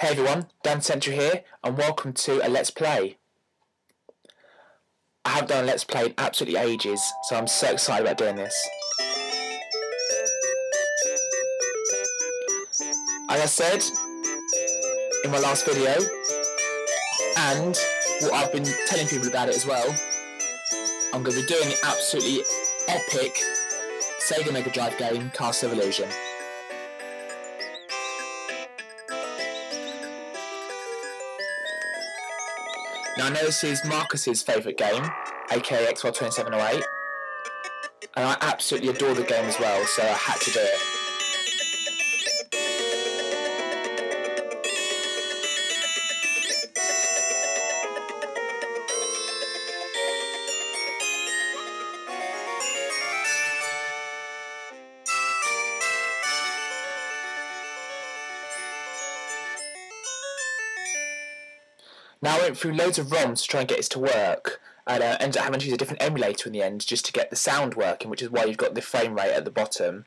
Hey everyone, Dancentral here, and welcome to a Let's Play. I haven't done a Let's Play in absolutely ages, so I'm so excited about doing this. As I said in my last video, and what I've been telling people about it as well, I'm going to be doing an absolutely epic Sega Mega Drive game, Castle of Illusion. Now I know this is Marcus's favourite game, aka XY2708, and I absolutely adore the game as well, so I had to do it. Now I went through loads of ROMs to try and get this to work, and ended up having to use a different emulator in the end just to get the sound working, which is why you've got the frame rate at the bottom,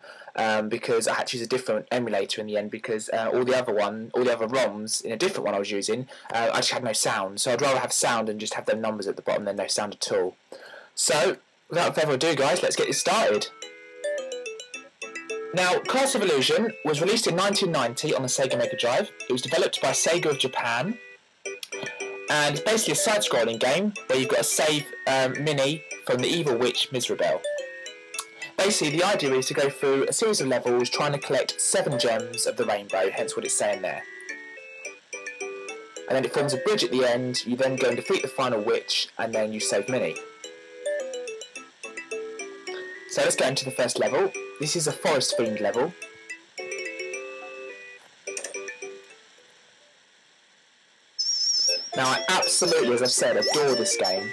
because I had to use a different emulator in the end because all the other ROMs in a different one I was using, I just had no sound, so I'd rather have sound and just have them numbers at the bottom than no sound at all. So, without further ado guys, let's get this started. Now, Castle of Illusion was released in 1990 on the Sega Mega Drive. It was developed by Sega of Japan. And it's basically a side-scrolling game where you've got to save Minnie from the evil witch Miserabelle. Basically, the idea is to go through a series of levels trying to collect 7 gems of the rainbow, hence what it's saying there. And then it forms a bridge at the end, you then go and defeat the final witch, and then you save Minnie. So let's get into the first level. This is a forest-themed level. Now I absolutely, as I've said, adore this game.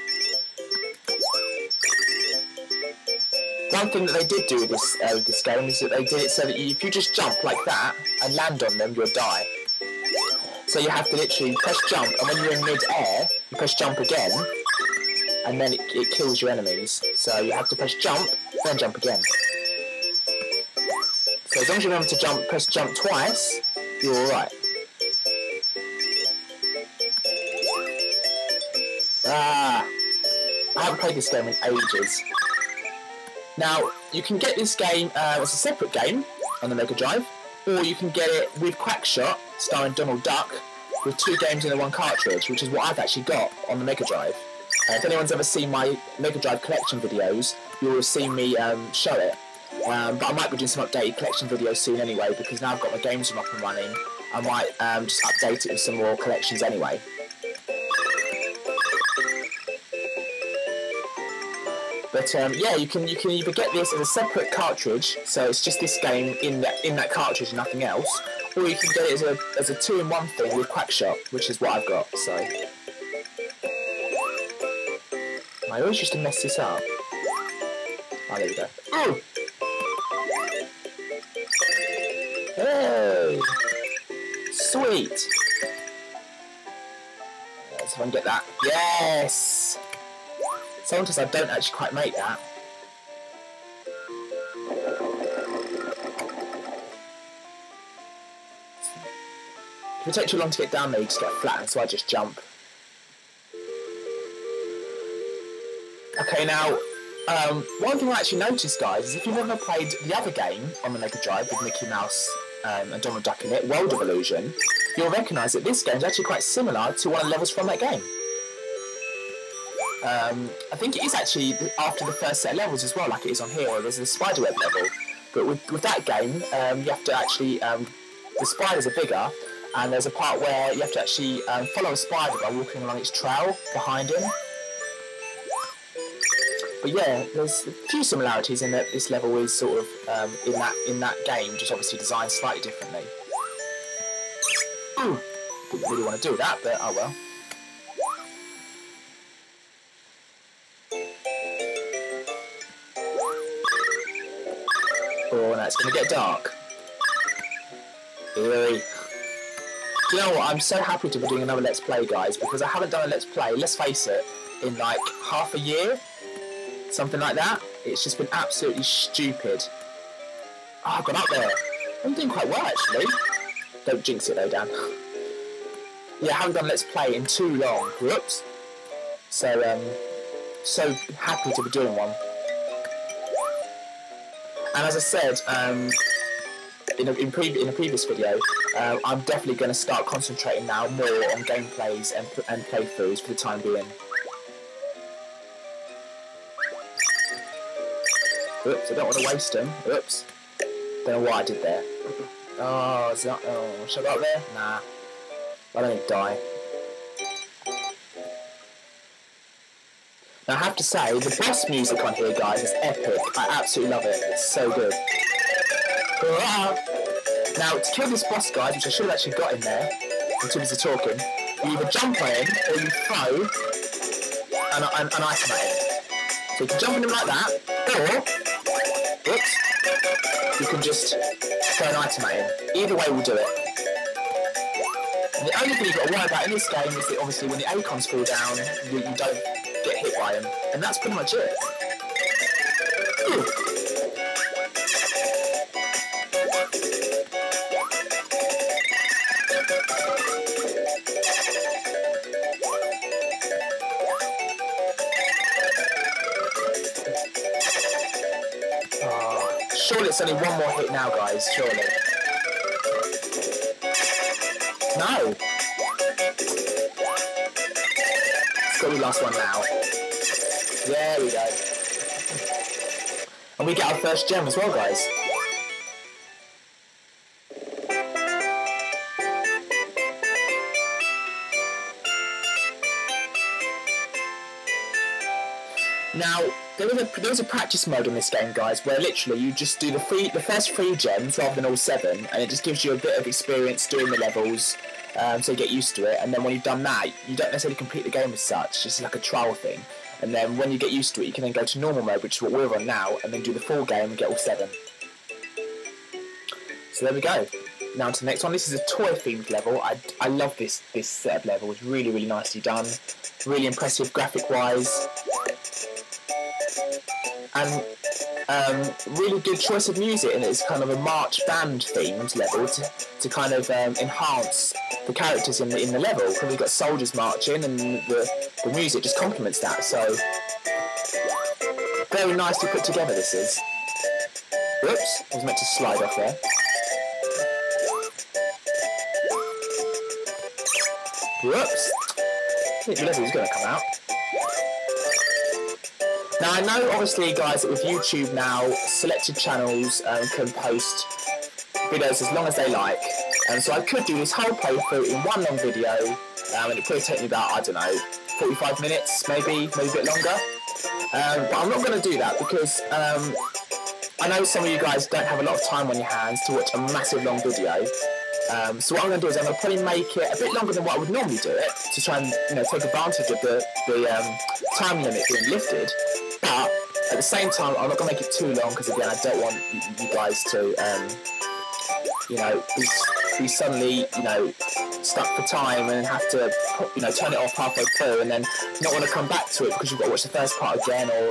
One thing that they did do with this game is that they did it so that if you just jump like that and land on them, you'll die. So you have to literally press jump, and when you're in mid-air, you press jump again, and then it kills your enemies. So you have to press jump, then jump again. So as long as you remember to press jump twice, you're alright. I haven't played this game in ages. Now, you can get this game as a separate game on the Mega Drive, or you can get it with Quackshot, starring Donald Duck, with 2 games in the 1 cartridge, which is what I've actually got on the Mega Drive. If anyone's ever seen my Mega Drive collection videos, you'll have seen me show it. But I might be doing some updated collection videos soon anyway, because now I've got my games up and running, I might just update it with some more collections anyway. But yeah, you can either get this as a separate cartridge, so it's just this game in that cartridge and nothing else, or you can get it as a 2-in-1 thing with Quackshot, which is what I've got. So I always used to mess this up. Oh, there we go. Oh! Hey! Sweet! Let's see if I can get that. Yes! Sometimes I don't actually quite make that. If it takes too long to get down there, you just get flattened, so I just jump. Okay, now, one thing I actually noticed, guys, is if you've ever played the other game on the Mega Drive with Mickey Mouse and Donald Duck in it, World of Illusion, you'll recognise that this game is actually quite similar to one of the levels from that game. I think it is actually after the first set of levels as well, like it is on here. There's a spiderweb level, but with that game, you have to actually the spiders are bigger, and there's a part where you have to actually follow a spider by walking along its trail behind him. But yeah, there's a few similarities in that this level is sort of in that game, just obviously designed slightly differently. Ooh, didn't really want to do that, but oh well. Oh, now it's going to get dark. Eerie. Do you know what? I'm so happy to be doing another Let's Play, guys, because I haven't done a Let's Play, let's face it, in like half a year. Something like that. It's just been absolutely stupid. Oh, I've gone up there. I'm doing quite well, actually. Don't jinx it, though, Dan. yeah, I haven't done Let's Play in too long. Whoops. So happy to be doing one. And as I said in a previous video, I'm definitely going to start concentrating now more on gameplays and playthroughs for the time being. Oops, I don't want to waste them. Oops. Don't know what I did there. Oh, should I go up there? Nah. I don't need to die. Now I have to say, the boss music on here, guys, is epic. I absolutely love it. It's so good. Now, to kill this boss, guys, which I should have actually got in there, in terms of talking, you either jump on him, or you throw an item at him. So you can jump on him like that, or, oops, you can just throw an item at him. Either way will do it. And the only thing you've got to worry about in this game is that obviously when the acorns fall down, you don't get hit by him. And that's pretty much it. Ooh. Surely it's only one more hit now, guys, surely. No! It's got to be the last one now. There we go. And we get our first gem as well, guys. Now, there is a practice mode in this game, guys, where literally you just do the first 3 gems rather than all 7, and it just gives you a bit of experience doing the levels, so you get used to it. And then when you've done that, you don't necessarily complete the game as such, it's just like a trial thing. And then when you get used to it, you can then go to normal mode, which is what we're on now, and then do the full game and get all 7. So there we go. Now to the next one. This is a toy-themed level. I love this set of levels. Really, really nicely done. Really impressive graphic-wise. And really good choice of music, and it's kind of a march band themed level to kind of enhance the characters in the level, because we've got soldiers marching and the music just complements that. So very nicely put together this is. Whoops, I was meant to slide off there. Whoops, I think the level is going to come out. Now I know obviously guys that with YouTube now, selected channels can post videos as long as they like, and so I could do this whole playthrough in one long video, and it'd probably take me about, I don't know, 45 minutes, maybe a bit longer, but I'm not going to do that because I know some of you guys don't have a lot of time on your hands to watch a massive long video. So what I'm going to do is I'm going to probably make it a bit longer than what I would normally do it, to try and take advantage of the time limit being lifted. But at the same time, I'm not going to make it too long because again, I don't want you guys to be suddenly stuck for time and have to turn it off halfway through and then not want to come back to it because you've got to watch the first part again, or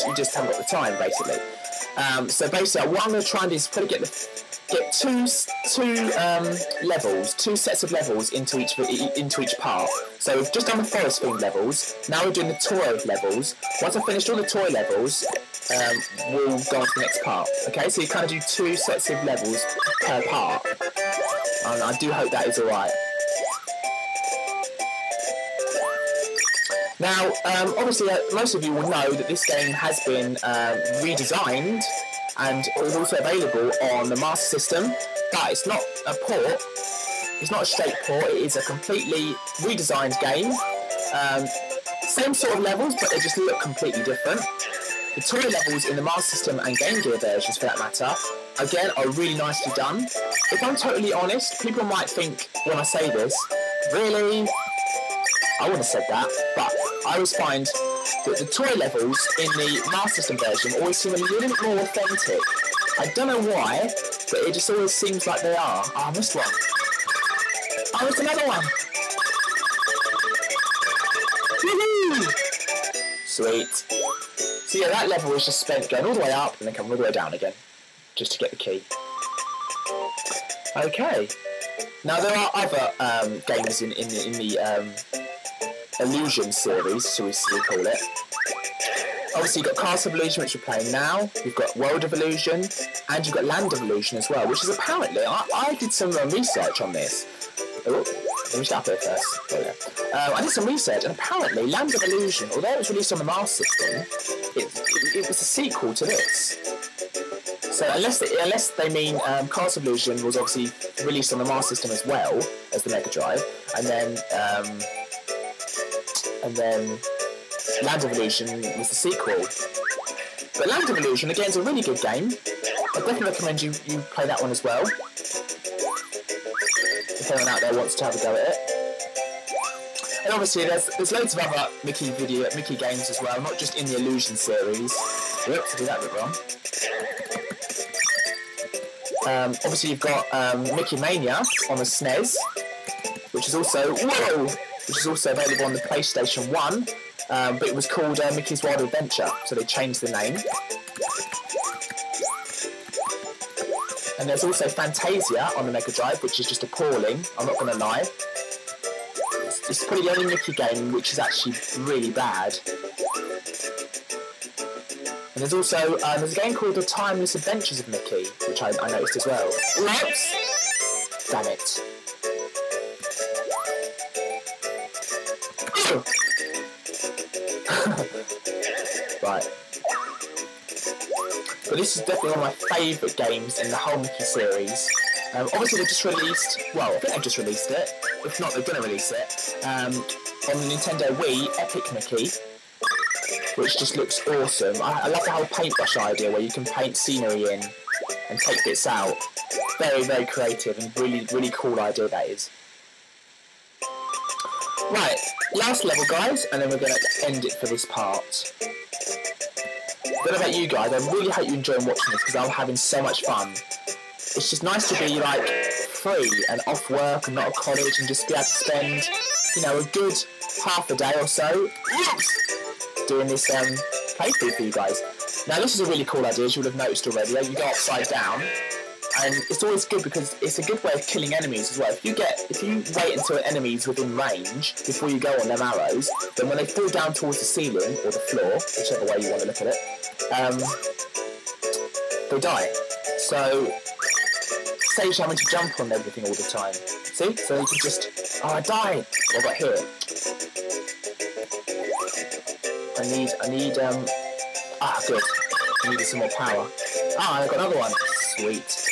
you just haven't got the time basically. So basically, what I'm going to try and do is probably get two sets of levels into each part. So we've just done the forest themed levels. Now we're doing the toy levels. Once I've finished all the toy levels, we'll go on to the next part. Okay, so you kind of do 2 sets of levels per part, and I do hope that is alright. Now, obviously, most of you will know that this game has been redesigned and is also available on the Master System, but it's not a port, it's not a straight port, it is a completely redesigned game. Same sort of levels, but they just look completely different. The toy levels in the Master System and Game Gear versions, for that matter, again, are really nicely done. If I'm totally honest, people might think when I say this, really? I wouldn't have said that, but I always find that the toy levels in the Master System version always seem a little bit more authentic. I don't know why, but it just always seems like they are. Oh, I missed one. Oh, there's another one. Woohoo! Sweet. So yeah, that level was just spent going all the way up and then coming all the way down again, just to get the key. Okay. Now there are other games in the Illusion series, so we call it. Obviously you've got Castle of Illusion, which we're playing now, you've got World of Illusion, and you've got Land of Illusion as well, which is apparently, I did some research on this. Oh, let me stop here first. I did some research, and apparently Land of Illusion, although it was released on the Master System, it was a sequel to this. So unless they mean Castle of Illusion was obviously released on the Master System as well as the Mega Drive, and then Land of Illusion was the sequel. But Land of Illusion, again, is a really good game. I definitely recommend you play that one as well. If anyone out there wants to have a go at it. And obviously there's loads of other Mickey games as well, not just in the Illusion series. Whoops, I did that a bit wrong. Obviously you've got Mickey Mania on the SNES, which is also available on the PlayStation 1. But it was called Mickey's Wild Adventure, so they changed the name. And there's also Fantasia on the Mega Drive, which is just appalling, I'm not going to lie. It's probably the only Mickey game which is actually really bad. And there's also there's a game called The Timeless Adventures of Mickey, which I noticed as well. Oops! Damn it. Right. But this is definitely one of my favourite games in the whole Mickey series. Obviously they just released, well, I think they've just released it. If not, they're going to release it. On the Nintendo Wii, Epic Mickey, which just looks awesome. I love the whole paintbrush idea where you can paint scenery in and take bits out. Very, very creative and really, really cool idea that is. Right, last level, guys, and then we're going to end it for this part. I don't know about you guys, I really hope you enjoy watching this because I'm having so much fun. It's just nice to be, like, free and off work and not at college and just be able to spend, you know, a good half a day or so doing this playthrough for you guys. Now, this is a really cool idea, as you would have noticed already. You go upside down. And it's always good because it's a good way of killing enemies as well. If you wait until an enemy's within range before you go on them arrows, then when they fall down towards the ceiling or the floor, whichever way you want to look at it, they die. So saves you having to jump on everything all the time. See? So you can just, oh, I died. What about here? I need good. I needed some more power. Ah, I got another one. Sweet.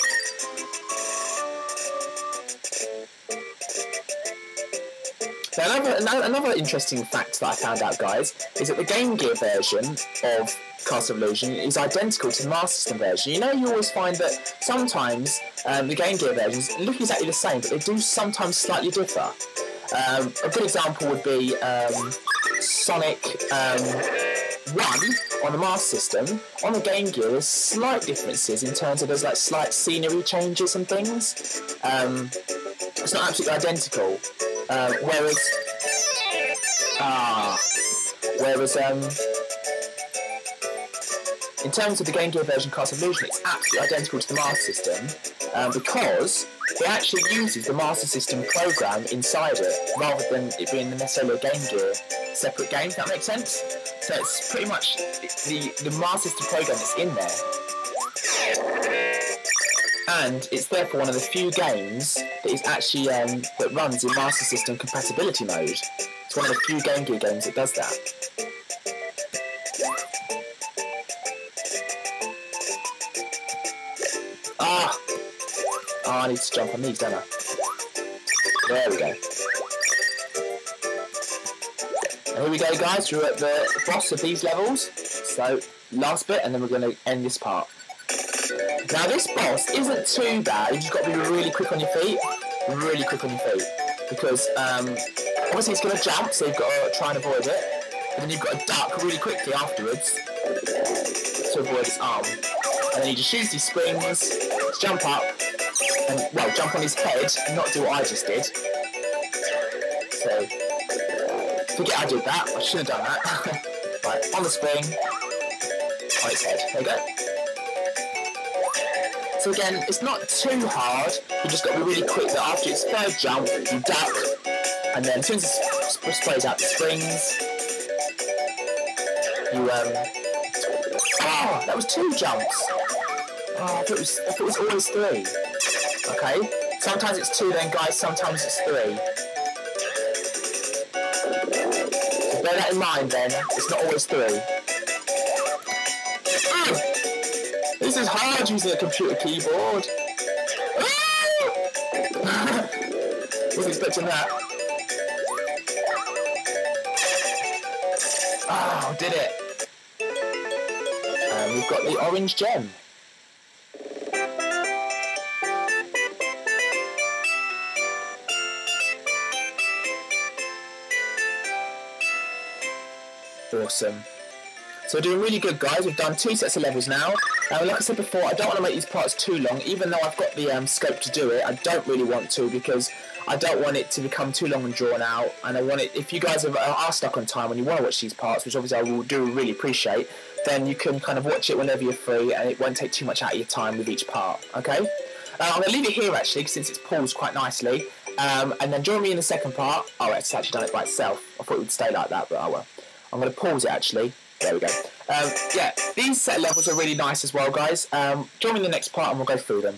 Now, another interesting fact that I found out, guys, is that the Game Gear version of Castle of Illusion is identical to the Master System version. You know, you always find that sometimes the Game Gear versions look exactly the same, but they do sometimes slightly differ. A good example would be Sonic 1 on the Master System. On the Game Gear, there's slight differences in terms of there's like slight scenery changes and things. It's not absolutely identical. Whereas in terms of the Game Gear version Castle of Illusion, it's absolutely identical to the Master System because it actually uses the Master System program inside it rather than it being necessarily a Game Gear separate game, if that makes sense. So it's pretty much the Master System program that's in there. And it's therefore one of the few games that is actually that runs in Master System compatibility mode. It's one of the few Game Gear games that does that. I need to jump on these, don't I? There we go. And here we go, guys. We're at the boss of these levels. So, last bit, and then we're going to end this part. Now, this boss isn't too bad. You've just got to be really quick on your feet. Really quick on your feet. Because, obviously, it's going to jump, so you've got to try and avoid it. And then you've got to duck really quickly afterwards to avoid its arm. And then you just use these springs, jump up, and, well, jump on his head and not do what I just did. So, forget I did that. I should have done that. Right, on the spring, on its head. There we go. So again, it's not too hard. You just got to be really quick that after its third jump, you duck, and then as soon as it sprays out the springs, you oh, that was 2 jumps. Oh, I thought it was always 3. Okay, sometimes it's 2 then, guys. Sometimes it's 3. So bear that in mind then. It's not always 3. This is hard using a computer keyboard. Wasn't expecting that. Oh, did it. And we've got the orange gem. Awesome. So we're doing really good, guys. We've done 2 sets of levels now. Like I said before, I don't want to make these parts too long, even though I've got the scope to do it. I don't really want to, because I don't want it to become too long and drawn out. And I want it, if you guys are stuck on time and you want to watch these parts, which obviously I will really appreciate, then you can kind of watch it whenever you're free, and it won't take too much out of your time with each part. Okay? I'm going to leave it here actually, since it's paused quite nicely. And then join me in the second part. Oh, it's actually done it by itself. I thought it would stay like that, but oh well. I'm going to pause it actually. There we go. Yeah, these set levels are really nice as well, guys. Join me in the next part and we'll go through them.